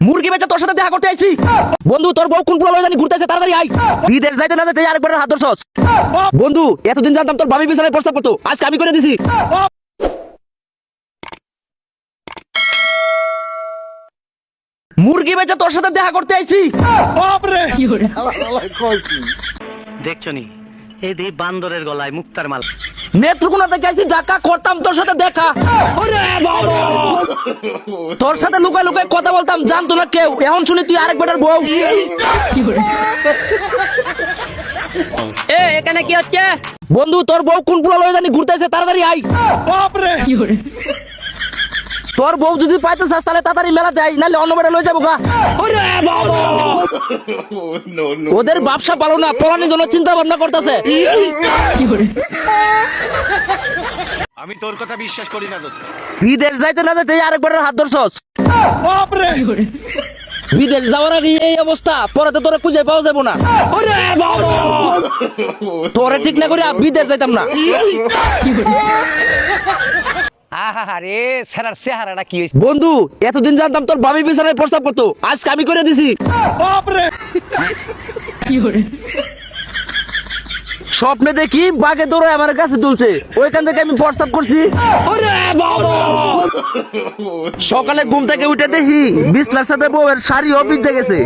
মুরগি বেচা তোর সাথে দেখা করতে আইছি। বন্ধু তোর বউ কোন পোলা লয়ে জানি ঘুরতেছে, তাড়াতাড়ি আই। বিদেশ যাইতে না যাইতে আরেকবার হাত ধরছস। বন্ধু এতদিন জানতাম তোর ভাবি বিছানায় প্রস্তাব করতো, আজকে আমি করে দিছি। মুরগি বেচা তোর সাথে দেখা করতে আইছি। দেখছনি এই দি বান্দরের গলায় মুক্তার মাল। নেত্রকোনা থেকে আইছি ঢাকা, করতাম তোর সাথে দেখা। ওরে বাবা, তোর সাথে লুকায় লুকায় কথা বলতাম, জানতো না কেউ। এখন শুনি তুই আরেক বেটার বউ। এখানে কি হচ্ছে? বন্ধু তোর বউ কোন পোলা লয়ে জানি ঘুরতেছে, তাড়াতাড়ি আই। তোর বউ যদি পাইতে চাস তাহলে তাড়াতাড়ি মেলা দেয়, নাহলে অন্য বেটা লয়ে যাবো গা। ওরে বাবা, ওদের ব্যবসা ভালো না, পলানির জন্য চিন্তা ভাবনা করতেছে। আমি তোর কথা বিশ্বাস করি না দোস্ত। বিদেশ যাইতে না যাইতে আরেকবার হাত ধরছস। বিদেশ যাওয়ার আগে এই অবস্থা, পরে তো তোরা খুঁজে পাওয়া যাবো না। ওরে বাবা, তোরে ঠিক না করে বিদেশ যাইতাম না। আহারে সারার চেহারাটা কি হইছে? বন্ধু এতদিন জানতাম তোর ভাবি বিছানায় প্রস্তাব করতো, আজকে আমি করে দিছি। স্বপ্নে দেখি বাঘে দৌড়ে আমার কাছে তুলছে, ওইখান থেকে আমি প্রস্তাব করছি। ওরে বাবা, সকালে ঘুম থেকে উঠে দেখি বিছনার সাথে বউয়ের শাড়িও ভিজে গেছে।